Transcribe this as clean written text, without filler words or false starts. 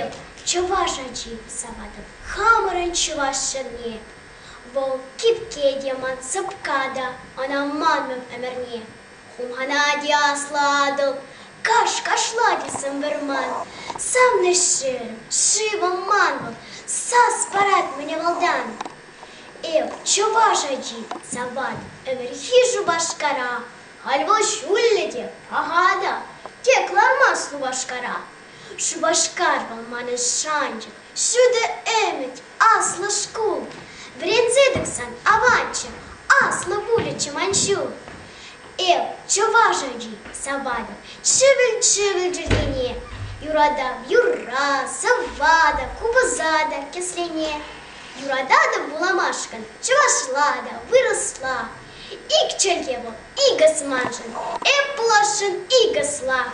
Ев, чувашачи савадов, хамаран чувашерне. Вол кипке диамант сапкада, она манмем эмерне. Хумханади асладыл, каш-кашлади самверман. Сам не ширм, шивом манвал, сас парад мне волдан. Ев, чувашачи савадов, эмерхижу башкара. Альво шулледе, агада, теклар маслу башкара. Шубашкар балманы шанчик, шуде эмет, асла шкул. Врензедексан аванча, асла булича манчу. Чувашаджи савадов, чивель джердине. Юрада, юра, савада, кубазада, кислене. Юрадада буламашкан, чувашлада, выросла. Ик чельево, и гасманжен, плашен, и гаслах.